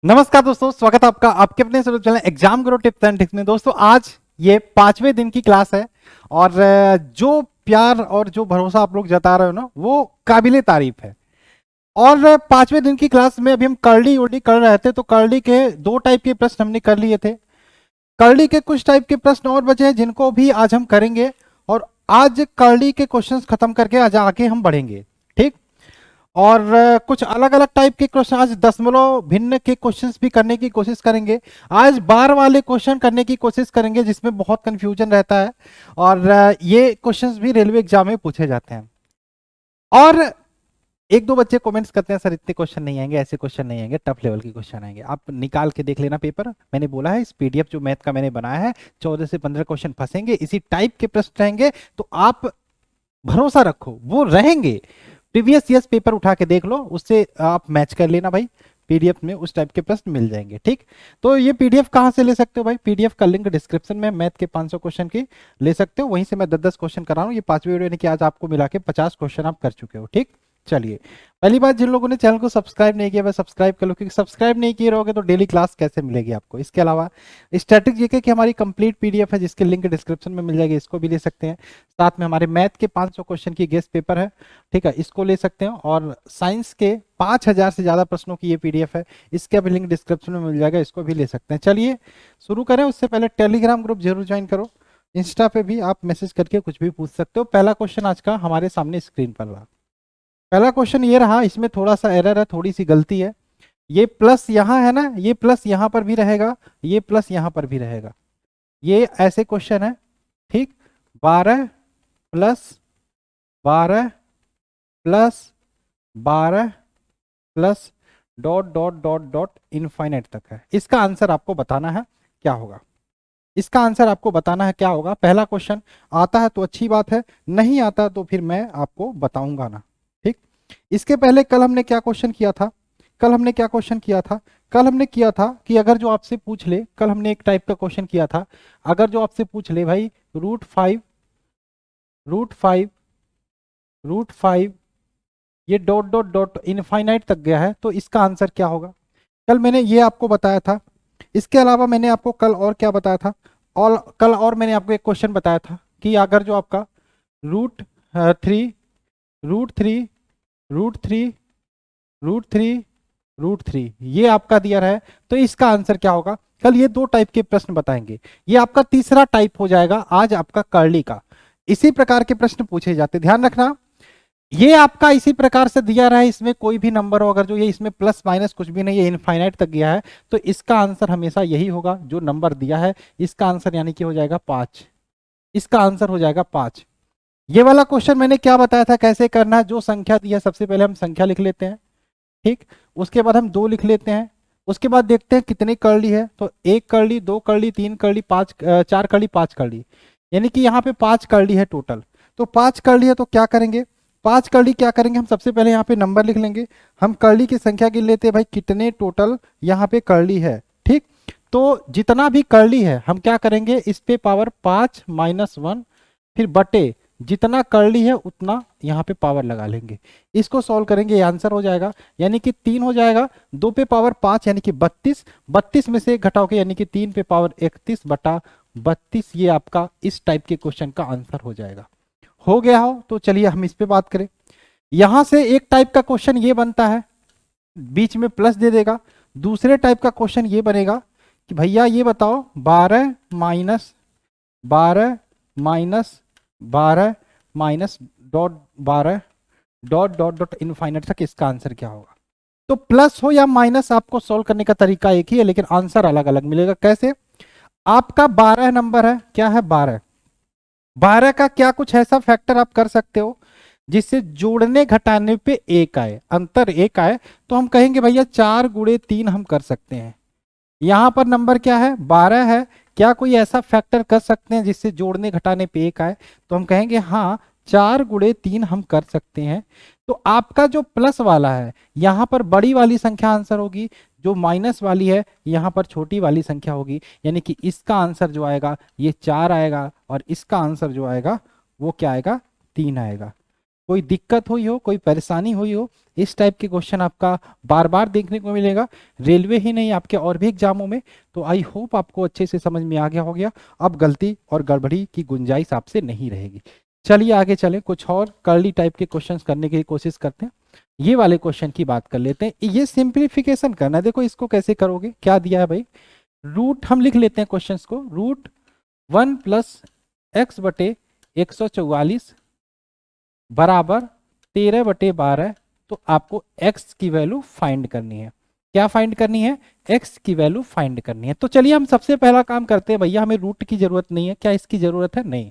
नमस्कार दोस्तों, स्वागत है आपका आपके अपने channel exam Guru tips and tricks में। दोस्तों आज ये 5वें दिन की क्लास है और जो प्यार और जो भरोसा आप लोग जता रहे हो ना, वो काबिले तारीफ है। और 5वें दिन की क्लास में अभी हम करली उर्ली कर रहे थे, तो करली के 2 टाइप के प्रश्न हमने कर लिए थे। करली के कुछ टाइप के प्रश्न और बचे हैं जिनको भी आज हम करेंगे। और आज करली के क्वेश्चंस खत्म करके आज आगे हम बढ़ेंगे, ठीक। और कुछ अलग अलग टाइप के क्वेश्चन, आज दशमलव भिन्न के क्वेश्चंस भी करने की कोशिश करेंगे। आज बार वाले क्वेश्चन करने की कोशिश करेंगे जिसमें बहुत कंफ्यूजन रहता है। और ये क्वेश्चंस भी रेलवे एग्जाम में पूछे जाते हैं। और एक दो बच्चे कमेंट्स करते हैं, सर इतने क्वेश्चन नहीं आएंगे, ऐसे क्वेश्चन नहीं आएंगे, टफ लेवल के क्वेश्चन आएंगे। आप निकाल के देख लेना पेपर, मैंने बोला है इस पीडीएफ जो मैथ का मैंने बनाया है 14 से 15 क्वेश्चन फंसेंगे, इसी टाइप के प्रश्न रहेंगे। तो आप भरोसा रखो वो रहेंगे। प्रीवियस ईयर्स पेपर उठा के देख लो, उससे आप मैच कर लेना भाई, पीडीएफ में उस टाइप के प्रश्न मिल जाएंगे, ठीक। तो ये पीडीएफ कहाँ से ले सकते हो भाई? पीडीएफ का लिंक डिस्क्रिप्शन में, मैथ के 500 क्वेश्चन की ले सकते हो, वहीं से मैं 10-10 क्वेश्चन करा रहा हूँ। ये 5वीं वीडियो यानी कि आज आपको मिला के 50 क्वेश्चन आप कर चुके हो, ठीक। चलिए, पहली बात, जिन लोगों ने चैनल को सब्सक्राइब नहीं किया वह सब्सक्राइब कर लो, क्योंकि सब्सक्राइब नहीं किए रहोगे तो डेली क्लास कैसे मिलेगी आपको। इसके अलावा स्टैटिक जीके की हमारी कंप्लीट पीडीएफ है जिसके लिंक डिस्क्रिप्शन में मिल जाएगी, इसको भी ले सकते हैं। साथ में हमारे मैथ के 500 क्वेश्चन की गेस्ट पेपर है, ठीक है, इसको ले सकते हैं। और साइंस के 5000 से ज्यादा प्रश्नों की ये पीडीएफ है, इसका भी लिंक डिस्क्रिप्शन में मिल जाएगा, इसको भी ले सकते हैं। चलिए शुरू करें, उससे पहले टेलीग्राम ग्रुप जरूर ज्वाइन करो। इंस्टा पे भी आप मैसेज करके कुछ भी पूछ सकते हो। पहला क्वेश्चन आज का हमारे सामने स्क्रीन पर रहा। पहला क्वेश्चन ये रहा, इसमें थोड़ा सा एरर है, थोड़ी सी गलती है। ये प्लस यहाँ है ना, ये प्लस यहाँ पर भी रहेगा, ये प्लस यहाँ पर भी रहेगा। ये ऐसे क्वेश्चन है, ठीक। 12 plus 12 plus 12 plus dot dot dot dot infinite तक है। इसका आंसर आपको बताना है क्या होगा। इसका आंसर आपको बताना है क्या होगा। पहला क्वेश्चन आता है तो अच्छी बात है, नहीं आता तो फिर मैं आपको बताऊंगा ना, ठीक। इसके पहले कल हमने क्या क्वेश्चन किया था? कल हमने क्या क्वेश्चन किया था? कल हमने किया था कि अगर जो आपसे पूछ ले, कल हमने एक टाइप का क्वेश्चन किया था, अगर जो आपसे पूछ ले भाई √5 √5 √5 ये डॉट डॉट डॉट इनफाइनाइट तक गया है, तो इसका आंसर क्या होगा। कल मैंने ये आपको बताया था। इसके अलावा मैंने आपको कल और क्या बताया था? और कल और मैंने आपको एक क्वेश्चन बताया था कि अगर जो आपका root three root three root three root three root three ये आपका दिया रहा है, तो इसका आंसर क्या होगा। कल ये 2 टाइप के प्रश्न बताएंगे, ये आपका तीसरा टाइप हो जाएगा आज आपका कर्ली का। इसी प्रकार के प्रश्न पूछे जाते, ध्यान रखना। ये आपका इसी प्रकार से दिया रहा है, इसमें कोई भी नंबर हो, अगर जो ये इसमें प्लस माइनस कुछ भी नहीं है, इनफाइनाइट तक गया है, तो इसका आंसर हमेशा यही होगा जो नंबर दिया है। इसका आंसर यानी कि हो जाएगा 5। इसका आंसर हो जाएगा 5। ये वाला क्वेश्चन मैंने क्या बताया था कैसे करना है। जो संख्या दी है सबसे पहले हम संख्या लिख लेते हैं, ठीक। उसके बाद हम 2 लिख लेते हैं। उसके बाद देखते हैं कितनी कर्ली है, तो 1 curly, 2 curly, 3 curly, 4 curly, 5 curly, यानी कि यहाँ पे 5 कर्ली है टोटल। तो 5 कर्ली है तो क्या करेंगे, 5 कर्ली क्या करेंगे, हम सबसे पहले यहाँ पे नंबर लिख लेंगे। हम कर्ली की संख्या गिन लेते हैं भाई, कितने टोटल यहाँ पे कर्ली है, ठीक। तो जितना भी कर्ली है हम क्या करेंगे, इस पे पावर 5 - 1 फिर बटे जितना कर्ली है उतना यहाँ पे पावर लगा लेंगे। इसको सॉल्व करेंगे, ये आंसर हो जाएगा, यानी कि 3 हो जाएगा। 2 पे पावर 5 यानी कि 32, 32 में से घटाओ के यानी कि 3 पे पावर 31/32, ये आपका इस टाइप के क्वेश्चन का आंसर हो जाएगा। हो गया हो तो चलिए हम इस पे बात करें। यहां से एक टाइप का क्वेश्चन ये बनता है, बीच में प्लस दे देगा। दूसरे टाइप का क्वेश्चन ये बनेगा कि भैया ये बताओ 12 minus 12 minus 12 minus dot 12 dot dot dot infinite तक, इसका आंसर क्या होगा। तो प्लस हो या माइनस आपको सॉल्व करने का तरीका एक ही है, लेकिन आंसर अलग अलग मिलेगा। कैसे? आपका 12 नंबर है, क्या है 12, 12 का क्या कुछ ऐसा फैक्टर आप कर सकते हो जिससे जोड़ने घटाने पे 1 आए, अंतर 1 आए, तो हम कहेंगे भैया 4 × 3 हम कर सकते हैं। यहां पर नंबर क्या है 12 है, क्या कोई ऐसा फैक्टर कर सकते हैं जिससे जोड़ने घटाने पे 1 आए, तो हम कहेंगे हाँ 4 × 3 हम कर सकते हैं। तो आपका जो प्लस वाला है यहाँ पर बड़ी वाली संख्या आंसर होगी, जो माइनस वाली है यहाँ पर छोटी वाली संख्या होगी, यानी कि इसका आंसर जो आएगा ये 4 आएगा और इसका आंसर जो आएगा वो क्या आएगा 3 आएगा। कोई दिक्कत हुई हो, कोई परेशानी हुई हो, इस टाइप के क्वेश्चन आपका बार बार देखने को मिलेगा, रेलवे ही नहीं आपके और भी एग्जामों में। तो आई होप आपको अच्छे से समझ में आ गया हो गया, अब गलती और गड़बड़ी की गुंजाइश आपसे नहीं रहेगी। चलिए आगे चलें, कुछ और कर्ली टाइप के क्वेश्चंस करने की कोशिश करते हैं। ये वाले क्वेश्चन की बात कर लेते हैं, ये सिंप्लीफिकेशन करना है। देखो इसको कैसे करोगे, क्या दिया है भाई, रूट हम लिख लेते हैं क्वेश्चंस को, रूट 1+x/144 बराबर 13/12। तो आपको x की वैल्यू फाइंड करनी है। क्या फाइंड करनी है, x की वैल्यू फाइंड करनी है। तो चलिए हम सबसे पहला काम करते हैं, भैया हमें रूट की जरूरत नहीं है, क्या इसकी जरूरत है, नहीं।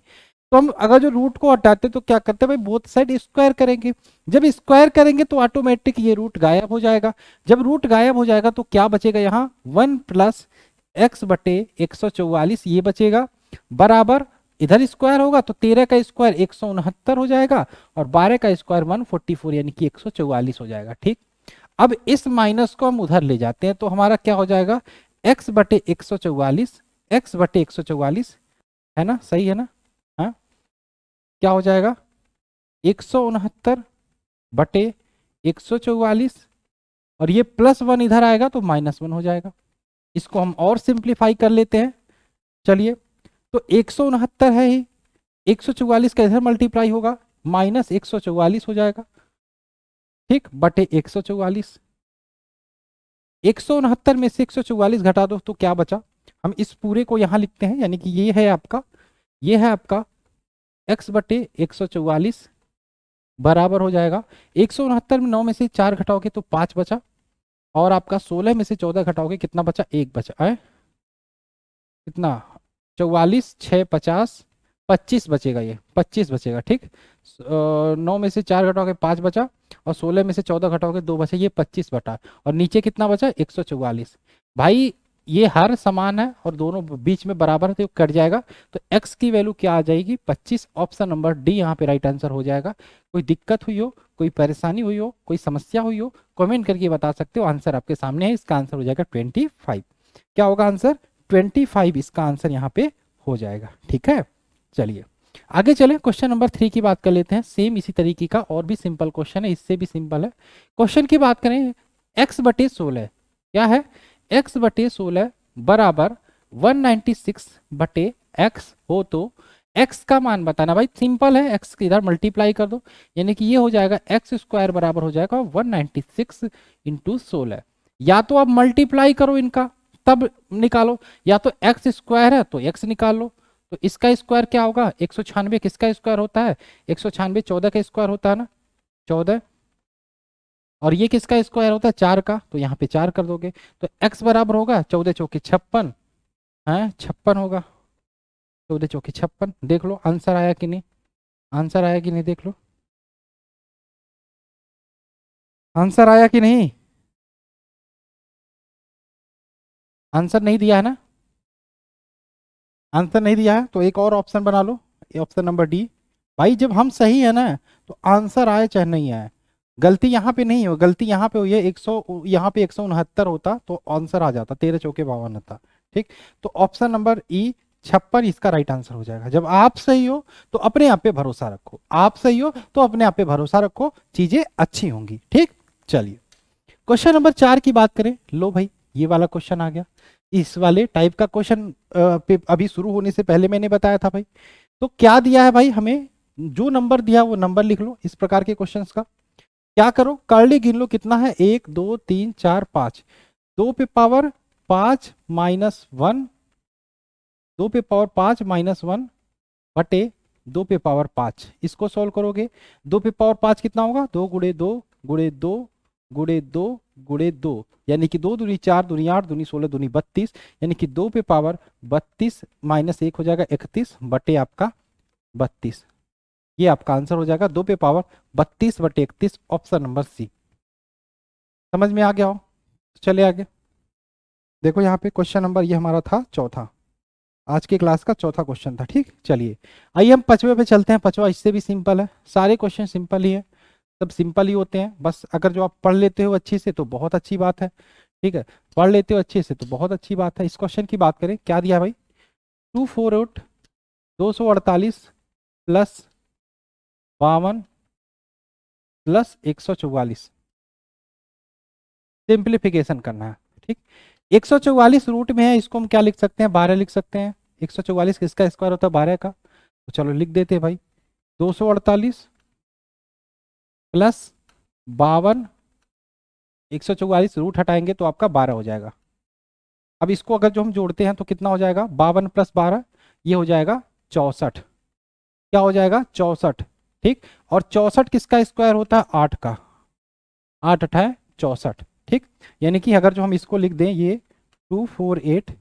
तो हम अगर जो रूट को हटाते तो क्या करते हैं भाई, बोथ साइड स्क्वायर करेंगे। जब स्क्वायर करेंगे तो ऑटोमेटिक ये रूट गायब हो जाएगा। जब रूट गायब हो जाएगा तो क्या बचेगा, यहाँ 1+x/144 ये बचेगा, बराबर इधर स्क्वायर होगा तो 13 का स्क्वायर 169 हो जाएगा, और 12 का स्क्वायर 144 यानी कि 144 हो जाएगा। ठीक, अब इस माइनस को हम उधर ले जाते हैं तो हमारा क्या हो जाएगा, x/144, x/144 है ना, सही है ना, हाँ क्या हो जाएगा 169/144, और ये +1 इधर आएगा तो -1 हो जाएगा। इसको हम और सिंप्लीफाई कर लेते हैं। चलिए, तो 169 है ही, 144 का इधर मल्टीप्लाई होगा, -144 हो जाएगा। ठीक, बटे 144, 169 में से 144 घटा दो तो क्या बचा, हम इस पूरे को यहां लिखते हैं, यानी कि ये है आपका x/144 बराबर हो जाएगा 169 में 9 में से 4 घटाओगे तो 5 बचा, और आपका 16 में से 14 घटाओगे कितना बचा, 1 बचा है, कितना 44 6 50 25 बचेगा, ये 25 बचेगा। ठीक, 9 में से 4 घटाओगे 5 बचा, और 16 में से 14 घटाओगे 2 बचा, ये 25 बटा, और नीचे कितना बचा 144। भाई ये हर समान है और दोनों बीच में बराबर है तो कट जाएगा, तो x की वैल्यू क्या आ जाएगी 25। ऑप्शन नंबर डी यहाँ पे राइट आंसर हो जाएगा। कोई दिक्कत हुई हो, कोई परेशानी हुई हो, कोई समस्या हुई हो, कमेंट करके बता सकते हो। आंसर आपके सामने है, इसका आंसर हो जाएगा 25। क्या होगा आंसर, 25 इसका आंसर यहाँ पे हो जाएगा। ठीक है, चलिए आगे चलें, क्वेश्चन नंबर 3 की बात कर लेते हैं। सेम इसी तरीके का और भी सिंपल क्वेश्चन है, इससे भी सिंपल है। क्वेश्चन की बात करें, x/16 क्या है, x/16 बराबर 196/x हो तो x का मान बताना। भाई सिंपल है, x इधर मल्टीप्लाई कर दो, यानी कि ये हो जाएगा x² बराबर हो जाएगा 196 × 16। या तो आप मल्टीप्लाई करो इनका तब निकालो, या तो x² है तो x निकाल लो। तो इसका स्क्वायर क्या होगा, 196 किसका स्क्वायर होता है, 196 14 का स्क्वायर होता है ना, 14, और ये किसका स्क्वायर होता है 4 का, तो यहाँ पे 4 कर दोगे तो x बराबर होगा 14 चौके 56 है, 56 होगा, 14 चौके 56। देख लो आंसर आया कि नहीं, आंसर आया कि नहीं, देख लो आंसर आया कि नहीं, आंसर नहीं दिया है ना, आंसर नहीं दिया है तो एक और ऑप्शन बना लो, ऑप्शन नंबर डी। भाई जब हम सही है ना तो आंसर आए चाहे नहीं आए, गलती यहाँ पे नहीं हो, गलती यहाँ पे हुई है 100, यहाँ पे 169 होता तो आंसर आ जाता, 13 चौके 52 होता। ठीक, तो ऑप्शन नंबर ई 56 इसका राइट आंसर हो जाएगा। जब आप सही हो तो अपने आप पे भरोसा रखो, आप सही हो तो अपने आप पे भरोसा रखो, चीजें अच्छी होंगी। ठीक, चलिए क्वेश्चन नंबर 4 की बात करें। लो भाई ये वाला क्वेश्चन आ गया, इस वाले टाइप का क्वेश्चन अभी शुरू होने से पहले मैंने बताया था भाई। तो क्या दिया है भाई, हमें जो नंबर दिया वो नंबर लिख लो। इस प्रकार के क्वेश्चंस का क्या करो, कर्ली गिन लो कितना है, 1 2 3 4 5, 2 पे पावर 5 -1, 2 पे पावर 5 -1 बटे 2 पे पावर 5। इसको सॉल्व करोगे 2 पे पावर 5 कितना होगा, 2 × 2 × 2 × 2 × 2, यानी कि 2 दूनी 4 दूनी 8 दूनी 16 दूनी 32, यानी कि 2 पे पावर 32 -1 हो जाएगा 31 बटे आपका 32। ये आपका आंसर हो जाएगा 2 पे पावर 32 बटे 31, ऑप्शन नंबर सी। समझ में आ गया हो, चले आगे देखो यहाँ पे क्वेश्चन नंबर, ये हमारा था चौथा, आज की क्लास का चौथा क्वेश्चन था। ठीक, चलिए आइए हम 5वें पे चलते हैं। 5वां इससे भी सिंपल है, सारे क्वेश्चन सिंपल ही है, सब सिंपल ही होते हैं। बस अगर जो आप पढ़ लेते हो अच्छे से तो बहुत अच्छी बात है। ठीक है, पढ़ लेते हो अच्छे से तो बहुत अच्छी बात है। इस क्वेश्चन की बात करें, क्या दिया है भाई, 248 248 + 52 प्लस 144, सिंप्लीफिकेशन करना है। ठीक, 144 रूट में है, इसको हम क्या लिख सकते हैं, 12 लिख सकते हैं। 144 किसका स्क्वायर होता है, 12 का, तो चलो लिख देते हैं भाई। 248 प्लस 52, 144 रूट हटाएंगे तो आपका 12 हो जाएगा। अब इसको अगर जो हम जोड़ते हैं तो कितना हो जाएगा, 52 प्लस 12, ये हो जाएगा 64। क्या हो जाएगा, 64। ठीक, और 64 किसका स्क्वायर होता है, 8 का, 8 अठाए 64। ठीक, यानी कि अगर जो हम इसको लिख दें, ये 248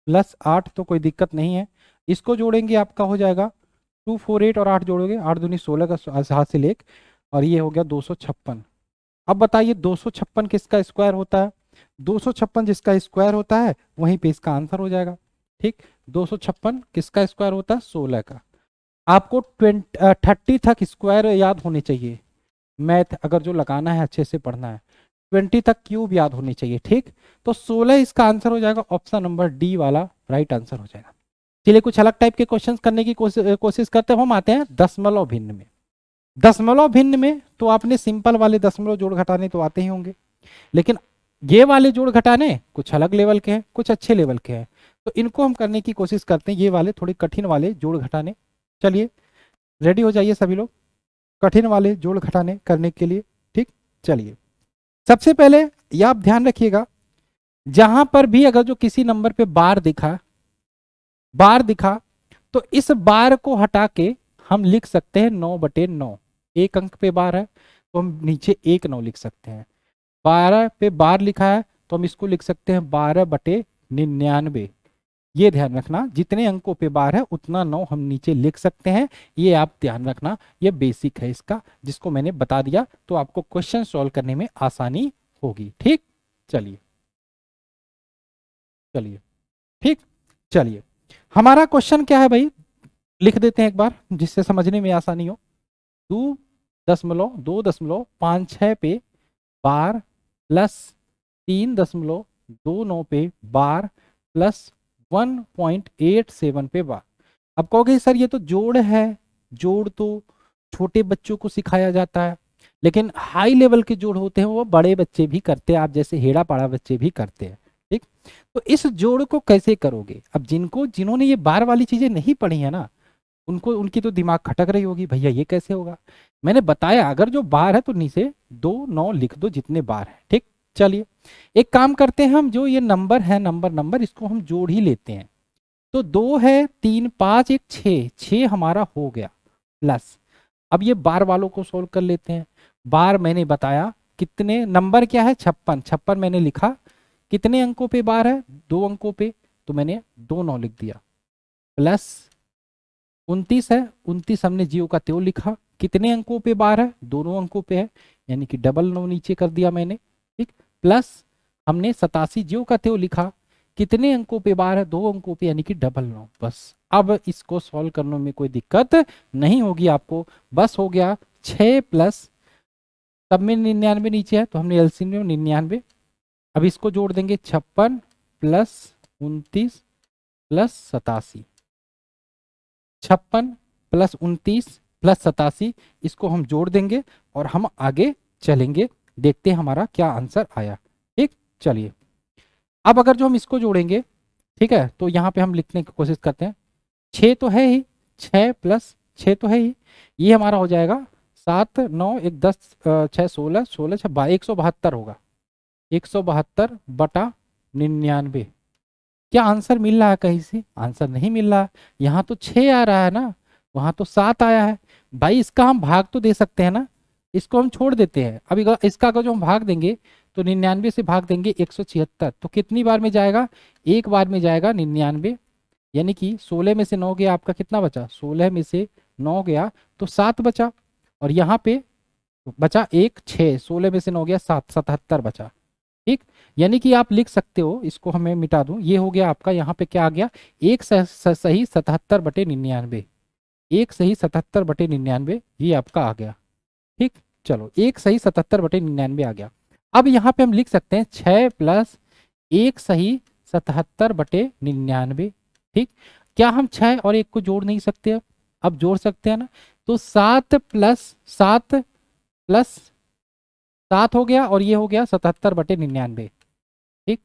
प्लस 8, तो कोई दिक्कत नहीं है, इसको जोड़ेंगे आपका हो जाएगा 248 और 8 जोड़ोगे, 8 दूनी 16 का हाथ से लेक, और ये हो गया 256। अब बताइए 256 किसका स्क्वायर होता है, 256 जिसका स्क्वायर होता है वहीं पे इसका आंसर हो जाएगा। ठीक, 256 किसका स्क्वायर होता है, 16 का। आपको 30 तक स्क्वायर याद होने चाहिए, मैथ अगर जो लगाना है अच्छे से पढ़ना है, 20 तक क्यूब याद होनी चाहिए। ठीक, तो 16 इसका आंसर हो जाएगा, ऑप्शन नंबर डी वाला राइट आंसर हो जाएगा। चलिए कुछ अलग टाइप के क्वेश्चंस करने की कोशिश करते हैं। हम आते हैं दशमलव भिन्न में। दशमलव भिन्न में तो आपने सिंपल वाले दशमलव जोड़ घटाने तो आते ही होंगे, लेकिन ये वाले जोड़ घटाने कुछ अलग लेवल के हैं, कुछ अच्छे लेवल के हैं, तो इनको हम करने की कोशिश करते हैं, ये वाले थोड़े कठिन वाले जोड़ घटाने। चलिए रेडी हो जाइए सभी लोग कठिन वाले जोड़ घटाने करने के लिए। ठीक, चलिए सबसे पहले ये आप ध्यान रखिएगा, जहां पर भी अगर जो किसी नंबर पे बार दिखा तो इस बार को हटा के हम लिख सकते हैं 9/9। एक अंक पे बार है तो हम नीचे 1 9 लिख सकते हैं। 12 पे बार लिखा है तो हम इसको लिख सकते हैं 12/99। ये ध्यान रखना, जितने अंकों पे बार है उतना 9 हम नीचे लिख सकते हैं, ये आप ध्यान रखना, ये बेसिक है इसका, जिसको मैंने बता दिया तो आपको क्वेश्चन सॉल्व करने में आसानी होगी। ठीक, चलिए चलिए ठीक, चलिए हमारा क्वेश्चन क्या है भाई, लिख देते हैं एक बार जिससे समझने में आसानी हो। 2.56 पे बार प्लस 3.29 पे बार प्लस 1.87 पे बार। अब कहोगे सर ये तो जोड़ है, जोड़ तो छोटे बच्चों को सिखाया जाता है, लेकिन हाई लेवल के जोड़ होते हैं वो बड़े बच्चे भी करते हैं, आप जैसे हेड़ा पाड़ा बच्चे भी करते हैं। ठीक, तो इस जोड़ को कैसे करोगे, अब जिन्होंने ये बार वाली चीजें नहीं पढ़ी है ना, उनको उनकी तो दिमाग खटक रही होगी, भैया ये कैसे होगा। मैंने बताया अगर जो बार है तो नीचे 2 9 लिख दो जितने बार है। ठीक, चलिए एक काम करते हैं, हम जो ये नंबर है नंबर इसको हम जोड़ ही लेते हैं। तो 2 है, 3 5 1 6, 6 हमारा हो गया प्लस। अब ये बार वालों को सोल्व कर लेते हैं। बार मैंने बताया कितने, नंबर क्या है 56, 56 मैंने लिखा, कितने अंकों पे बार है, 2 अंकों पे, तो मैंने 2 9 लिख दिया, प्लस 29 है, 29 हमने जीरो का त्यों लिखा, कितने अंकों पे बार है, दोनों अंकों पे है, यानी कि डबल 9 नीचे कर दिया मैंने। ठीक, प्लस हमने 87 जीरो का त्यों लिखा, कितने अंकों पे बार है, 2 अंकों पे, यानी कि डबल 9। बस अब इसको सॉल्व करने में कोई दिक्कत नहीं होगी आपको, बस हो गया 6 प्लस, सब में 99 नीचे है तो हमने एलसीएम में 99। अब इसको जोड़ देंगे 56 प्लस 29 प्लस 87, 56 प्लस 29 प्लस 87, इसको हम जोड़ देंगे और हम आगे चलेंगे, देखते हैं हमारा क्या आंसर आया। ठीक, चलिए अब अगर जो हम इसको जोड़ेंगे, ठीक है, तो यहाँ पे हम लिखने की कोशिश करते हैं, 6 तो है ही, 6 प्लस 6 तो है ही, ये हमारा हो जाएगा 7 9 1 10 6 16 16 6 172 होगा, 172/99। क्या आंसर मिल रहा है कहीं से, आंसर नहीं मिल रहा है, यहाँ तो 6 आ रहा है ना, वहां तो 7 आया है। भाई इसका हम भाग तो दे सकते हैं ना, इसको हम छोड़ देते हैं। अभी इसका अगर जो हम भाग देंगे तो 99 से भाग देंगे 176, तो कितनी बार में जाएगा, एक बार में जाएगा 99, यानी कि 16 में से 9 गया, आपका कितना बचा, 16 में से 9 गया तो 7 बचा, और यहाँ पे बचा 1 6, 16 में से 9 गया 7, 77 बचा। ठीक, यानी कि आप लिख सकते हो, इसको हमें मिटा दूं, ये हो गया आपका, यहाँ पे क्या आ गया, एक सही 77/99, एक सही 77/99, ये आपका आ गया। ठीक, चलो एक सही 77/99 आ गया। अब यहाँ पे हम लिख सकते हैं 6 प्लस एक सही 77/99। ठीक, क्या हम 6 और 1 को जोड़ नहीं सकते, अब जोड़ सकते हैं ना, तो 7 प्लस 7 प्लस 7 हो गया, और ये हो गया 77/99। ठीक।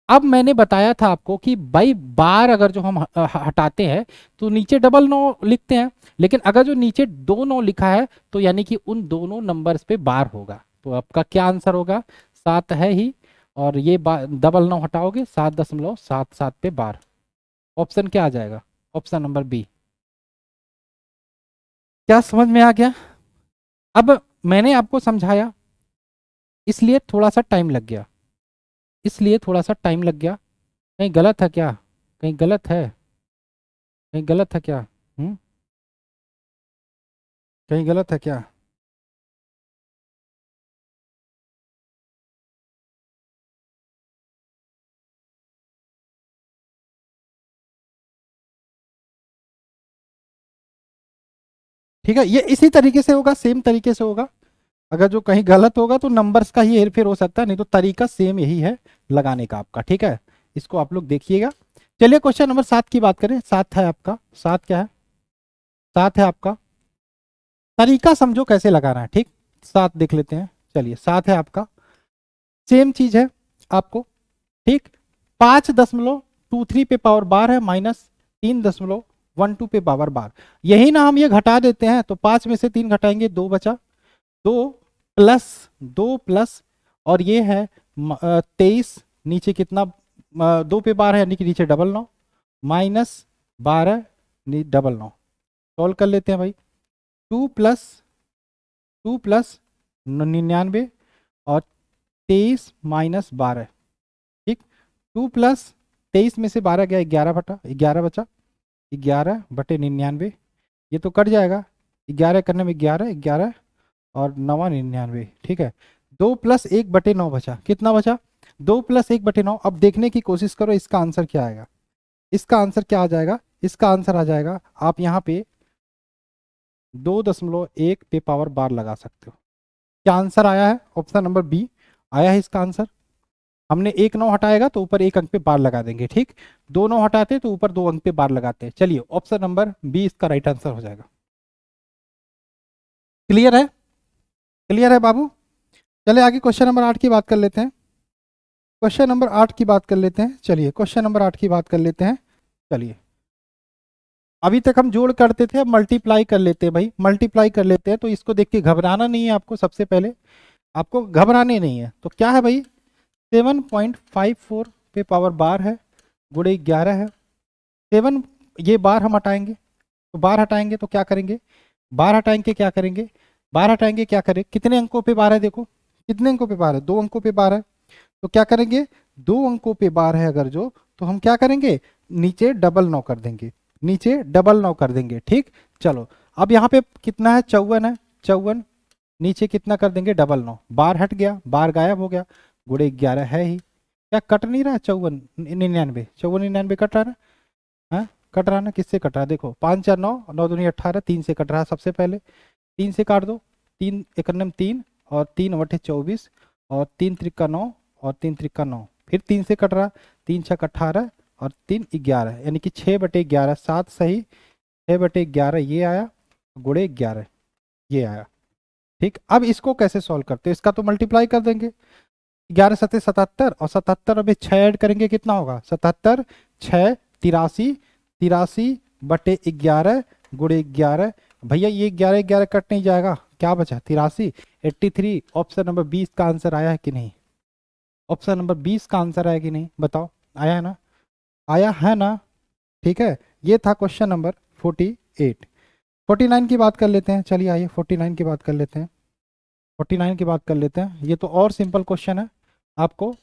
अब मैंने बताया था आपको कि भाई बार अगर जो हम हटाते हैं तो नीचे डबल 9 लिखते हैं, लेकिन अगर जो नीचे 2 9 लिखा है तो यानी कि उन दोनों नंबर्स पे बार होगा। तो आपका क्या आंसर होगा? 7 है ही, और ये डबल 9 हटाओगे 7.77 पे बार। ऑप्शन क्या आ जाएगा? Option number B. क्या समझ में आ गया? अब मैंने आपको समझाया, इसलिए थोड़ा सा टाइम लग गया, इसलिए थोड़ा सा टाइम लग गया। कहीं गलत है क्या? कहीं गलत है? कहीं गलत है क्या? कहीं गलत है क्या? ठीक है, ये इसी तरीके से होगा, सेम तरीके से होगा। अगर जो कहीं गलत होगा तो नंबर्स का ही हेरफेर हो सकता है, नहीं तो तरीका सेम यही है लगाने का आपका। ठीक है, इसको आप लोग देखिएगा। चलिए क्वेश्चन नंबर 7 की बात करें। 7 है आपका, 7 क्या है? 7 है आपका। तरीका समझो कैसे लगाना है, ठीक। 7 देख लेते हैं। चलिए 7 है आपका, सेम चीज है आपको, ठीक। 5.23 पे पावर बार है, माइनस 3.12 पे पावर बार। यही ना हम ये घटा देते हैं, तो 5 में से 3 घटाएंगे, 2 बचा। 2 प्लस और ये है 23, नीचे कितना? 2 पे बार है यानी कि नीचे डबल 9, माइनस 12 डबल 9। सॉल्व कर लेते हैं भाई। 2 प्लस 99 और 23 - 12। ठीक। 2 प्लस 23 में से 12 गया, 11 बचा, 11/99। ये तो कट जाएगा, 11 करने में 11, 11 और 9 99। ठीक है। 2 + 1/9 बचा, कितना बचा? 2 + 1/9। अब देखने की कोशिश करो इसका आंसर क्या आएगा। इसका आंसर क्या आ जाएगा? इसका आंसर आ जाएगा, आप यहाँ पे 2.1 पे पावर बार लगा सकते हो। क्या आंसर आया है? ऑप्शन नंबर बी आया है इसका आंसर। हमने 1 9 हटाएगा तो ऊपर 1 अंक पे बार लगा देंगे, ठीक। 2 9 हटाते तो ऊपर 2 अंक पे बार लगाते हैं। चलिए ऑप्शन नंबर बी इसका राइट आंसर हो जाएगा। क्लियर है? क्लियर है बाबू? चलिए आगे क्वेश्चन नंबर 8 की बात कर लेते हैं। क्वेश्चन नंबर 8 की बात कर लेते हैं। चलिए क्वेश्चन नंबर 8 की बात कर लेते हैं। चलिए, अभी तक हम जोड़ करते थे, अब मल्टीप्लाई कर लेते हैं भाई, मल्टीप्लाई कर लेते हैं। तो इसको देख के घबराना नहीं है आपको, सबसे पहले आपको घबराने नहीं है। तो क्या है भाई? 7.54 पे पावर बार है, गुणे 11 है। 7, ये बार हम हटाएंगे, तो बार हटाएंगे तो क्या करेंगे? बार हटाएंगे क्या करेंगे? बार हटाएंगे क्या करें? कितने अंकों पे बार है देखो, कितने अंकों पे बार है? 2 अंकों पे बार है। तो क्या करेंगे? 2 अंकों पे बार है अगर जो, तो हम क्या करेंगे? नीचे डबल 9 कर देंगे, नीचे डबल 9 कर देंगे, ठीक। चलो, अब यहाँ पे कितना है? 54 है, 54। नीचे कितना कर देंगे? डबल 9। बार हट गया, बार गायब हो गया, गुणे 11 है ही। क्या कट नहीं रहा? 54 99, 54 99 कट रहा है ना? हाँ, कट रहा ना? किससे कट रहा है? देखो, 5 4 9, 9 दूनी 18, 3 से कट रहा है सबसे पहले। 3 से काट दो, 3 एक 3 और 3/24, और 3 × 3 = 9, और 3 × 3 = 9, फिर 3 से कट रहा, 3 6 18 और 3 11, यानी कि 6/11, 7 सही, 6/11 ये आया, गुणे 11 ये आया। ठीक। अब इसको कैसे सॉल्व करते हैं? इसका तो मल्टीप्लाई कर देंगे, 11 सत्ते 77, और 77 अभी 6 ऐड करेंगे, कितना होगा? 77 6 83, 83/11 गुणे 11। भैया ये 11 11 कट नहीं जाएगा, क्या बचा? 83, 83। ऑप्शन नंबर 20 का आंसर आया है कि नहीं? ऑप्शन नंबर 20 का आंसर आया कि नहीं बताओ? आया है ना? आया है ना? ठीक है, ये था क्वेश्चन नंबर 48। 49 की बात कर लेते हैं। चलिए आइए 49 की बात कर लेते हैं। 49 की बात कर लेते हैं। ये तो और सिंपल क्वेश्चन है आपको।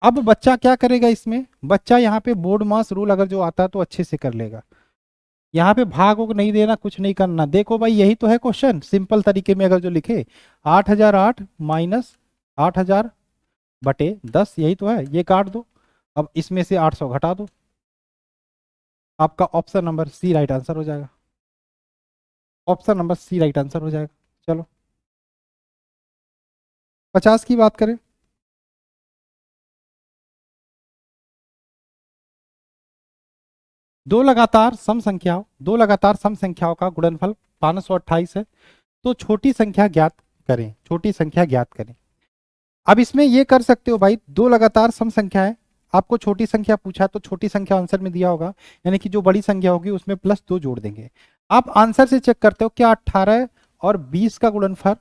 अब बच्चा क्या करेगा इसमें? बच्चा यहाँ पे बोर्ड मास रूल अगर जो आता है तो अच्छे से कर लेगा। यहाँ पे भाग को नहीं देना, कुछ नहीं करना। देखो भाई, यही तो है क्वेश्चन, सिंपल तरीके में अगर जो लिखे, 8008 माइनस 8000/10, यही तो है। ये काट दो, अब इसमें से 800 घटा दो, आपका option number C right answer हो जाएगा। Option number C right answer हो जाएगा। चलो 50 की बात करें। दो लगातार सम संख्याओं का गुणनफल 528 है, तो छोटी संख्या ज्ञात करें, छोटी संख्या ज्ञात करें। अब इसमें ये कर सकते हो भाई, दो लगातार सम संख्या है, आपको छोटी संख्या पूछा तो छोटी संख्या आंसर में दिया होगा, यानी कि जो बड़ी संख्या होगी उसमें +2 जोड़ देंगे। आप आंसर से चेक करते हो क्या 18 और 20 का गुणनफल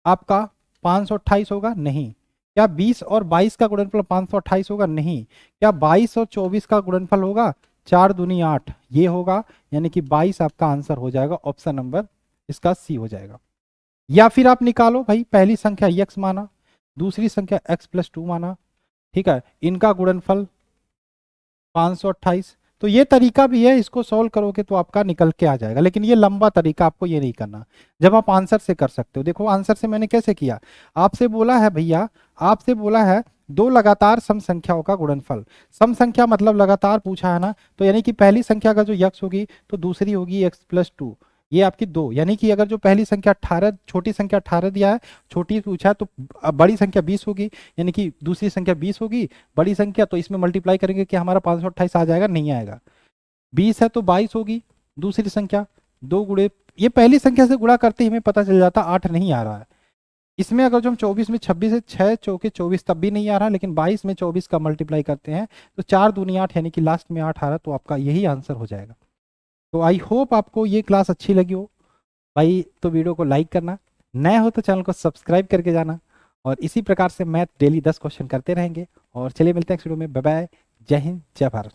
आपका 528 होगा? नहीं। क्या 20 और 22 का गुणनफल 528 होगा? नहीं। क्या 22 और 24 का गुणनफल होगा? 4 दूनी 8 ये होगा, यानी कि 22 आपका आंसर हो जाएगा, ऑप्शन नंबर इसका सी हो जाएगा। या फिर आप निकालो भाई, पहली संख्या x माना, दूसरी संख्या x+2 माना, ठीक है, इनका गुणनफल 528। तो ये तरीका भी है, इसको सॉल्व करोगे तो आपका निकल के आ जाएगा, लेकिन ये लंबा तरीका, आपको ये नहीं करना जब आप आंसर से कर सकते हो। देखो आंसर से मैंने कैसे किया, आपसे बोला है भैया, आपसे बोला है दो लगातार सम संख्याओं का गुणनफल। सम संख्या मतलब लगातार पूछा है ना, तो यानी कि पहली संख्या का जो यक्स होगी तो दूसरी होगी x+2, ये आपकी 2, यानी कि अगर जो पहली संख्या 18, छोटी संख्या 18 दिया है, छोटी पूछा है, तो बड़ी संख्या 20 होगी, यानी कि दूसरी संख्या 20 होगी, बड़ी संख्या, तो इसमें मल्टीप्लाई करेंगे कि हमारा 528 आ जाएगा? नहीं आएगा। 20 है तो 22 होगी दूसरी संख्या, 2 गुणे, ये पहली संख्या से गुणा करते ही हमें पता चल जाता 8 नहीं आ रहा है। इसमें अगर जो हम 24 में 26 है, 6 चौके 24, तब भी नहीं आ रहा, लेकिन 22 में 24 का मल्टीप्लाई करते हैं तो 4 दूनी 8, यानी कि लास्ट में 8 आ रहा, तो आपका यही आंसर हो जाएगा। तो आई होप आपको ये क्लास अच्छी लगी हो भाई, तो वीडियो को लाइक करना, नए हो तो चैनल को सब्सक्राइब करके जाना, और इसी प्रकार से मैथ डेली 10 क्वेश्चन करते रहेंगे। और चलिए मिलते हैं नेक्स्ट वीडियो में, बाय बाय, जय हिंद, जय भारत।